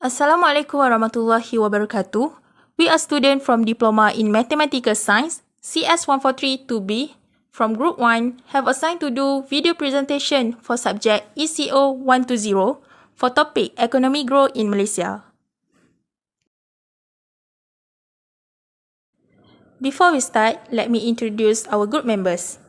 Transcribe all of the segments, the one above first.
Assalamualaikum warahmatullahi wabarakatuh. We are students from Diploma in Mathematical Science, CS143-2B, from Group 1, have assigned to do video presentation for subject ECO 120 for topic Economic Growth in Malaysia. Before we start, let me introduce our group members.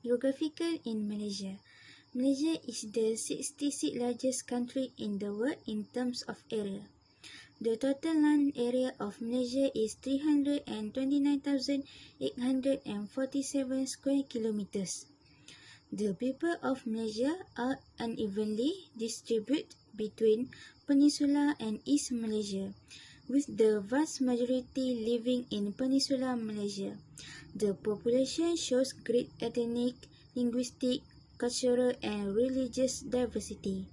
Geographical in Malaysia. Malaysia is the 66th largest country in the world in terms of area. The total land area of Malaysia is 329,847 square kilometers. The people of Malaysia are unevenly distributed between Peninsula and East Malaysia, with the vast majority living in Peninsular Malaysia. The population shows great ethnic, linguistic, cultural and religious diversity.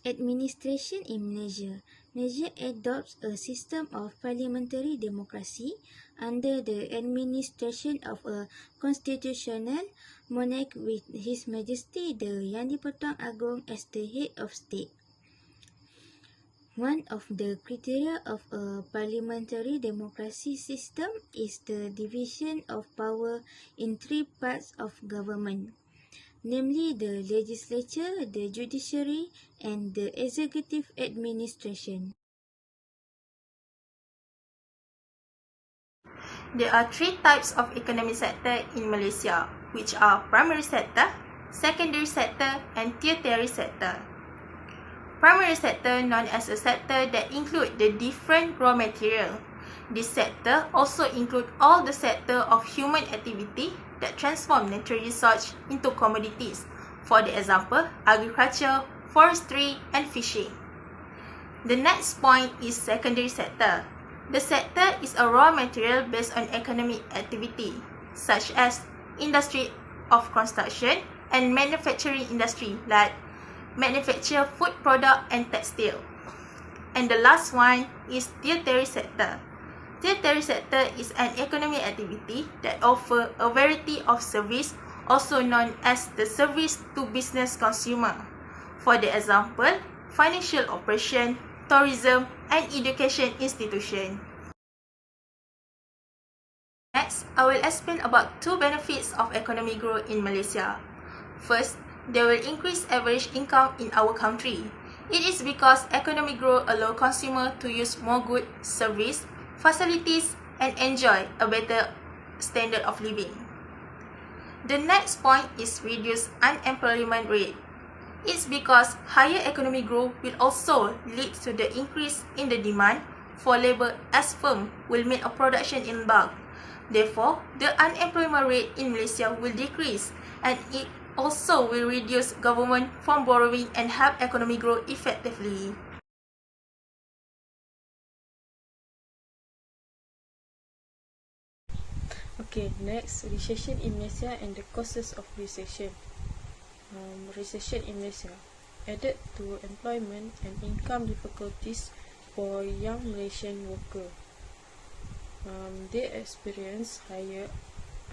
Administration in Malaysia. Malaysia adopts a system of parliamentary democracy under the administration of a constitutional monarch with His Majesty the Yang di-Pertuan Agong as the head of state. One of the criteria of a parliamentary democracy system is the division of power in three parts of government, namely the legislature, the judiciary, and the executive administration. There are three types of economic sector in Malaysia, which are primary sector, secondary sector, and tertiary sector. Primary sector known as a sector that include the different raw material. This sector also include all the sector of human activity that transform natural resource into commodities. For the example, agriculture, forestry, and fishing. The next point is secondary sector. The sector is a raw material based on economic activity, such as industry of construction and manufacturing industry like manufacture food product and textile. And the last one is tertiary sector. Tertiary sector is an economic activity that offer a variety of service, also known as the service to business consumer. For the example, financial operation, tourism, and education institution. Next, I will explain about two benefits of economic growth in Malaysia. First, they will increase average income in our country. It is because economic growth allows consumers to use more goods, service, facilities, and enjoy a better standard of living. The next point is reduce unemployment rate. It's because higher economic growth will also lead to the increase in the demand for labor as firms will make a production in bulk. Therefore, the unemployment rate in Malaysia will decrease, and it also will reduce government from borrowing and help economic growth effectively. Okay, next, recession in Malaysia and the causes of recession. Recession in Malaysia added to employment and income difficulties for young Malaysian workers. They experience higher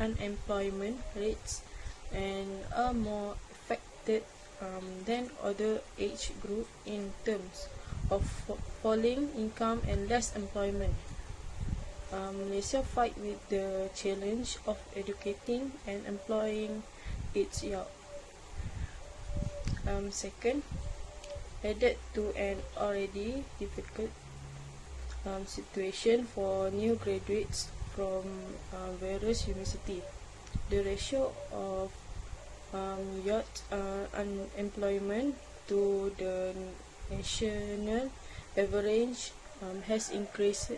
unemployment rates and are more affected than other age group in terms of falling income and less employment. Malaysia fight with the challenge of educating and employing its youth. Second, added to an already difficult situation for new graduates from various universities. The ratio of youth unemployment to the national average has increased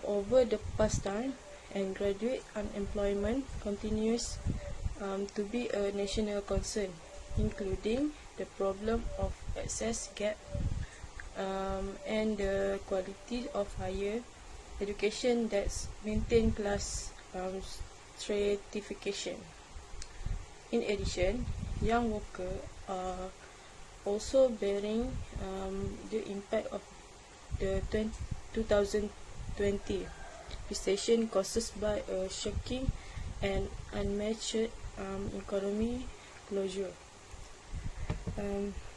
over the past time, and graduate unemployment continues to be a national concern, including the problem of access gap and the quality of higher education that's maintain class stratification. In addition, young workers are also bearing the impact of the 2020 recession caused by a shocking and unmatched economy closure.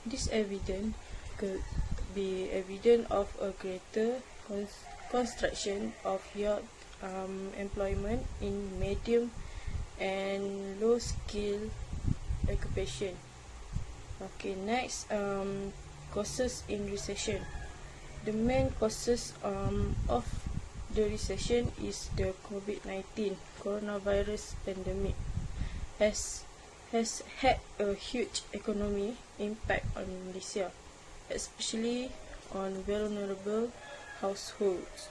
This evidence could be evidence of a greater construction of youth employment in medium and low skill occupation. Okay, next, causes in recession. The main causes of the recession is the COVID-19 coronavirus pandemic has had a huge economic impact on Malaysia, especially on vulnerable households.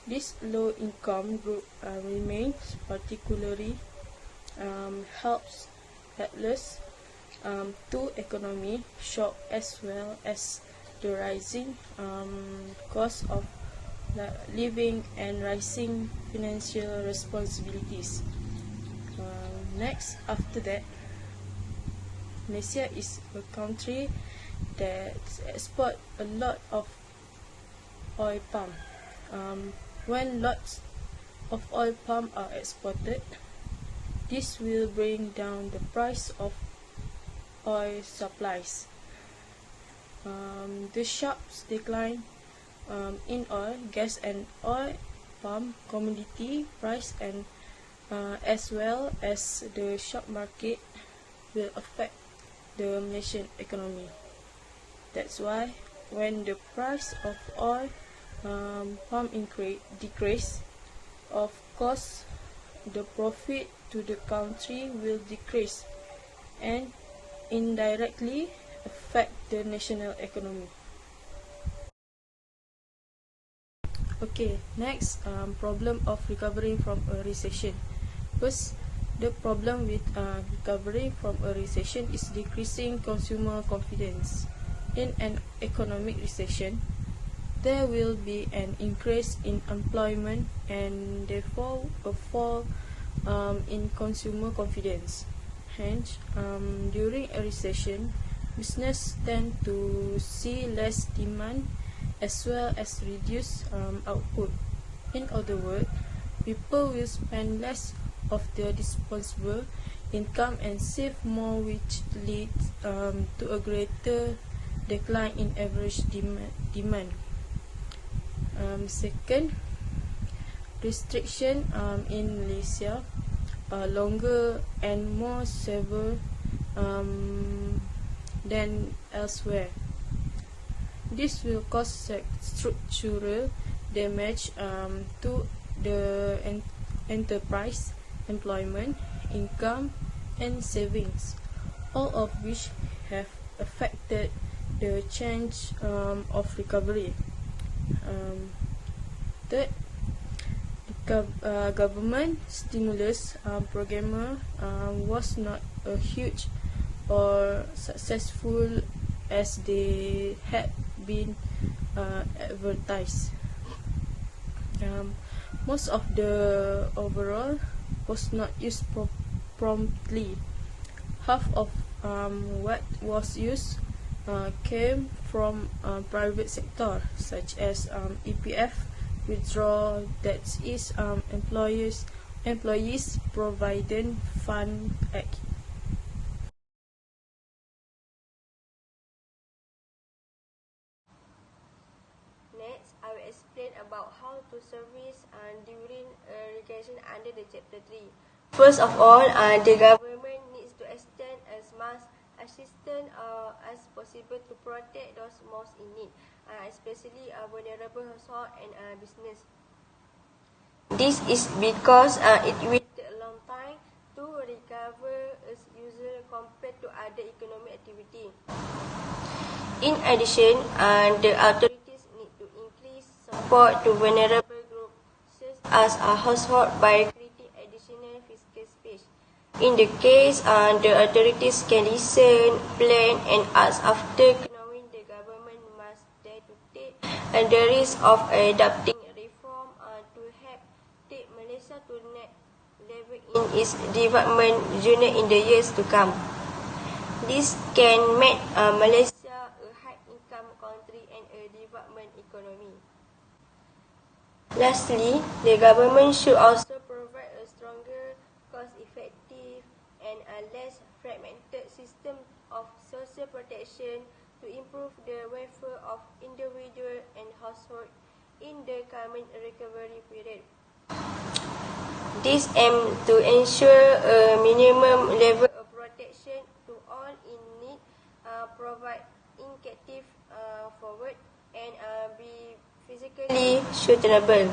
This low-income group remains particularly helpless to economic shock, as well as the rising cost of living and rising financial responsibilities. Next, after that, Malaysia is a country that exports a lot of oil palm. When lots of oil palm are exported, this will bring down the price of oil supplies. The sharp decline in oil, gas and oil palm commodity price, and as well as the stock market will affect the Malaysian economy. That's why when the price of oil palm decrease, of course the profit to the country will decrease and indirectly affect the national economy. Okay, next, problem of recovering from a recession. First, the problem with recovering from a recession is decreasing consumer confidence. In an economic recession, there will be an increase in employment and therefore a fall in consumer confidence. Hence, during a recession, business tend to see less demand as well as reduce output. In other words, people will spend less of their disposable income and save more, which leads to a greater decline in average demand. Second, restriction in Malaysia are longer and more severe than elsewhere. This will cause structural damage to the enterprise, employment, income, and savings, all of which have affected the chance of recovery. Third, government stimulus program was not a huge or successful as they had been advertised. Most of the overall was not used promptly. Half of what was used came from private sector, such as EPF withdrawal, that is employees provident fund act. Next, I will explain about how to service during recession under the Chapter 3. First of all, the government needs to extend as much assistance as possible to protect those most in need, especially vulnerable household and business. This is because it will take a long time to recover as usual compared to other economic activity. In addition, the authorities need to increase support to vulnerable groups such as a household by creating additional fiscal space. In the case, the authorities can listen, plan, and act after knowing the government must dare to take the risk of adopting reform to help take Malaysia to next level in its development journey in the years to come. This can make Malaysia a high-income country and a development economy. Lastly, the government should also provide a stronger, cost-effective and a less fragmented system of social protection to improve the welfare of individual and household in the coming recovery period. This aims to ensure a minimum level of protection to all in need, provide incentives forward, and be physically sustainable.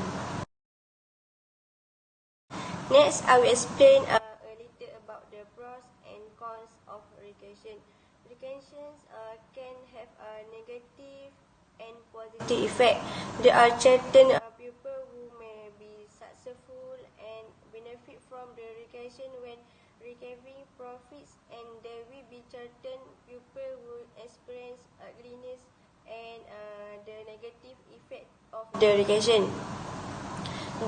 Next, I will explain a little about the pros and cons of regression. Regressions can have a negative and positive effect. There are certain people who may be successful and benefit from the regression when recovering profits, and there will be certain people who experience ugliness and the negative effect of the regression.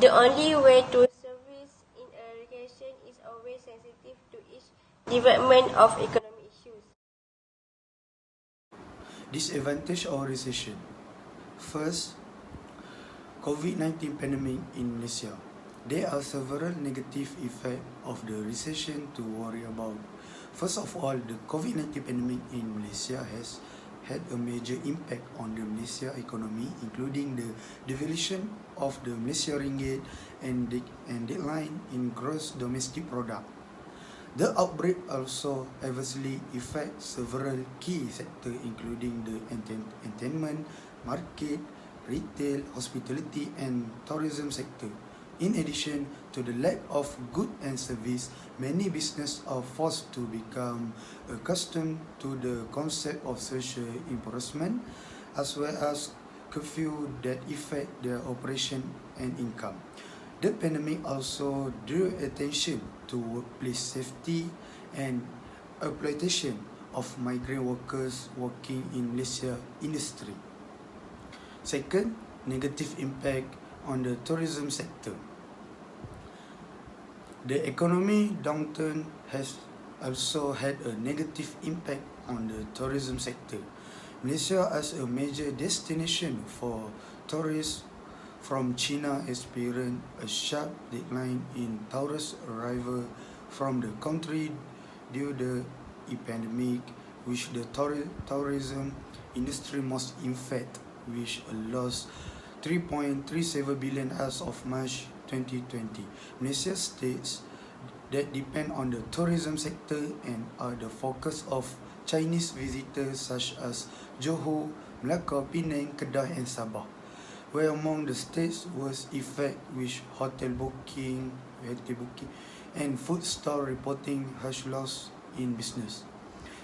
The only way to service in a regression is always sensitive to each development of economic issues. Disadvantage of recession. First, COVID-19 pandemic in Malaysia. There are several negative effects of the recession to worry about. First of all, the COVID-19 pandemic in Malaysia has had a major impact on the Malaysia economy, including the devaluation of the Malaysia ringgit and decline in gross domestic product. The outbreak also adversely affects several key sectors, including the entertainment, market, retail, hospitality, and tourism sector. In addition to the lack of goods and service, many businesses are forced to become accustomed to the concept of social improvement, as well as curfew that affect their operation and income. The pandemic also drew attention to workplace safety and exploitation of migrant workers working in Malaysia industry. Second, negative impact on the tourism sector. The economy downturn has also had a negative impact on the tourism sector. Malaysia, as a major destination for tourists from China, experienced a sharp decline in tourist arrival from the country due to the pandemic, which the tourism industry most affected, which lost 3.37 billion as of March 2020. Malaysia states that depend on the tourism sector and are the focus of Chinese visitors such as Johor, Melaka, Penang, Kedah and Sabah, were among the states worst affected, with hotel booking and food store reporting huge loss in business.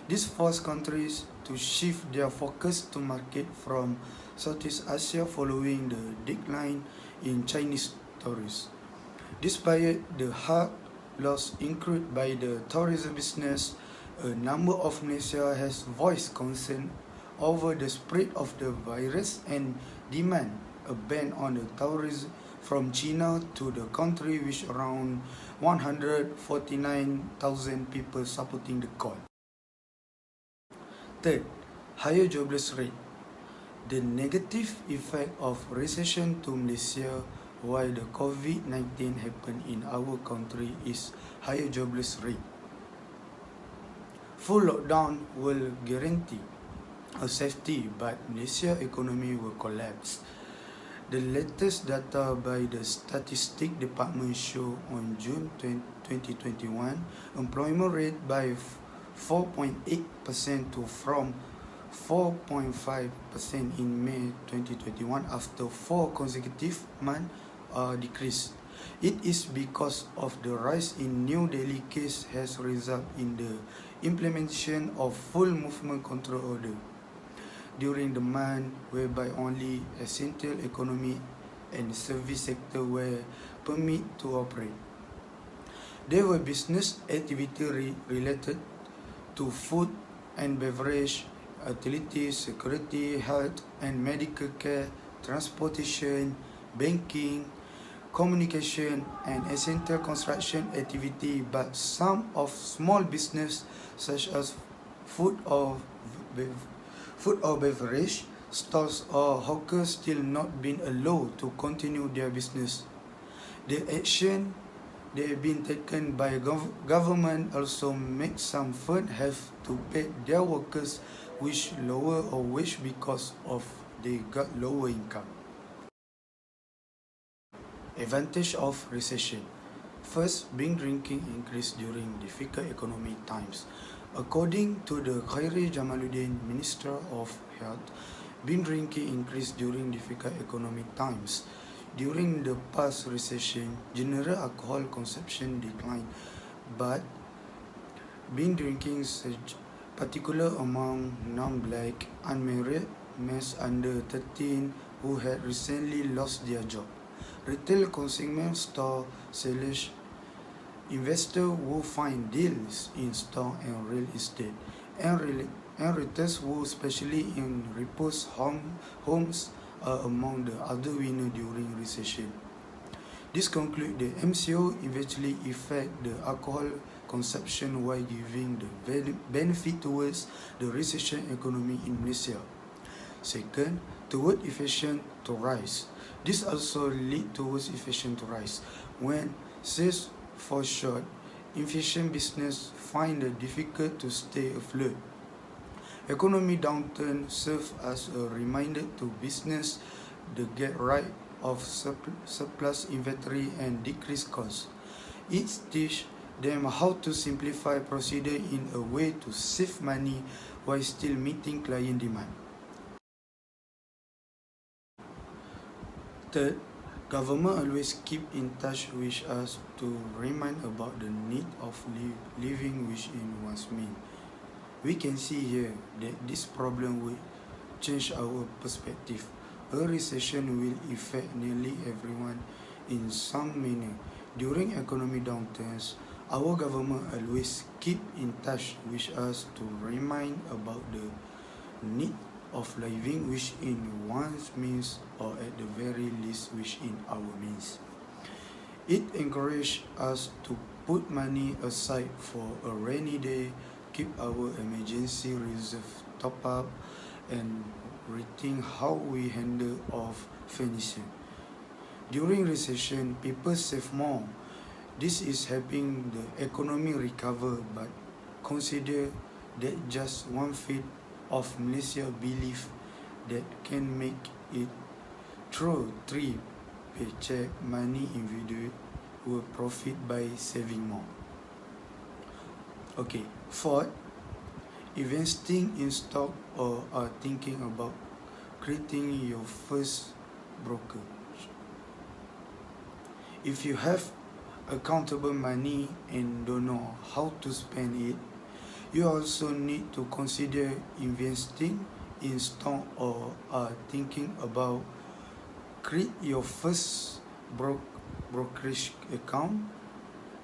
This forced countries to shift their focus to market from Southeast Asia following the decline in Chinese tourists. Despite the hard loss incurred by the tourism business, a number of Malaysia has voiced concern over the spread of the virus and demand a ban on the tourism from China to the country, with around 149,000 people supporting the call. Third, higher jobless rate. The negative effect of recession to Malaysia while the COVID-19 happened in our country is higher jobless rate. Full lockdown will guarantee a safety, but Malaysia economy will collapse. The latest data by the Statistics Department show on June 2021 employment rate by 4.8% to from 4.5% in May 2021 after 4 consecutive months decrease. It is because of the rise in New Delhi case has resulted in the implementation of full movement control order during the month, whereby only essential economy and service sector were permitted to operate. There were business activity related to food and beverage, utilities, security, health and medical care, transportation, banking, communication and essential construction activity, but some of small business such as food or beverage stalls or hawkers still not been allowed to continue their business. The action that have been taken by government also make some firm have to pay their workers which lower or wage because of they got lower income. Advantage of recession. First, being drinking increased during difficult economic times. According to the Khairi Jamaluddin, Minister of Health, being drinking increased during difficult economic times. During the past recession, general alcohol consumption declined, but being drinking surged, particularly among non-black, unmarried, males under 13 who had recently lost their job. Retail consignment store Saleh, investors who find deals in stock and real estate, and retailers who especially in repose homes are among the other winners during recession. This concludes the MCO eventually affect the alcohol consumption while giving the benefit towards the recession economy in Malaysia. Second, toward inflation to rise. This also lead towards inflation to rise. When sales fall short, inflation business find it difficult to stay afloat. Economy downturn serve as a reminder to business to get rid of surplus inventory and decrease costs. It teach them how to simplify procedure in a way to save money while still meeting client demand. Third, government always keep in touch with us to remind about the need of living within one's means. We can see here that this problem will change our perspective. A recession will affect nearly everyone in some manner. During economic downturns, our government always keep in touch with us to remind about the need of living within one's means, or at the very least within our means. It encourages us to put money aside for a rainy day, keep our emergency reserve top up, and rethink how we handle of financing. During recession, people save more. This is helping the economy recover, but consider that just one fifth of Malaysia believe that can make it through 3 paycheck money individual will profit by saving more. Okay, fourth, investing in stock or are thinking about creating your first broker. If you have accountable money and don't know how to spend it, you also need to consider investing in stock or are thinking about create your first brokerage account.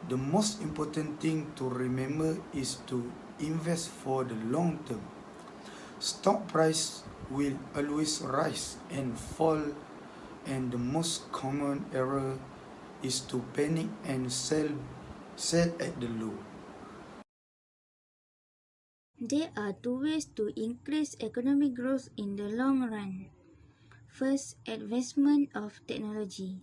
The most important thing to remember is to invest for the long term. Stock price will always rise and fall, and the most common error is to panic and sell at the low. There are two ways to increase economic growth in the long run. First, advancement of technology.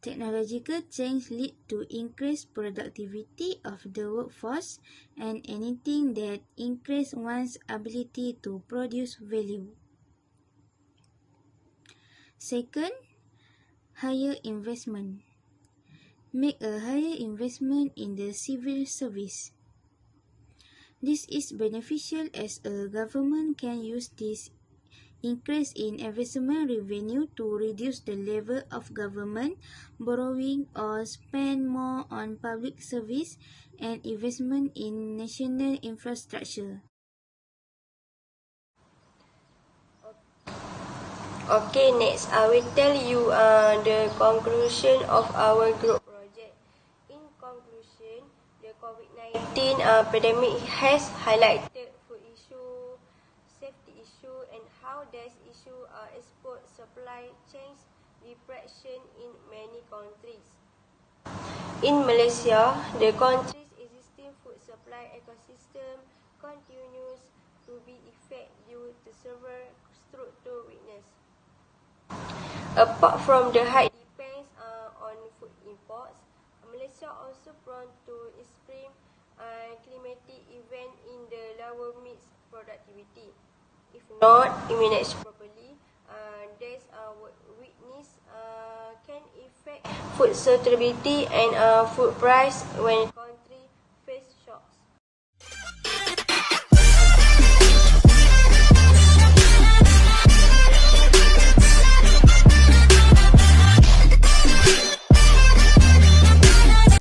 Technological change lead to increased productivity of the workforce and anything that increase one's ability to produce value. Second, higher investment. Make a higher investment in the civil service. This is beneficial as a government can use this increase in investment revenue to reduce the level of government borrowing or spend more on public service and investment in national infrastructure. Okay, next I will tell you the conclusion of our group project. In conclusion, the COVID-19 pandemic has highlighted food issue, safety issue, and how these issues export supply chains depression in many countries. In Malaysia, the country's existing food supply ecosystem continues to be effect due to several structural weakness. Apart from the high depends on food imports, Malaysia also prone to extreme climatic event in the lower meat productivity. If not managed properly, there's weakness can affect food suitability and food price when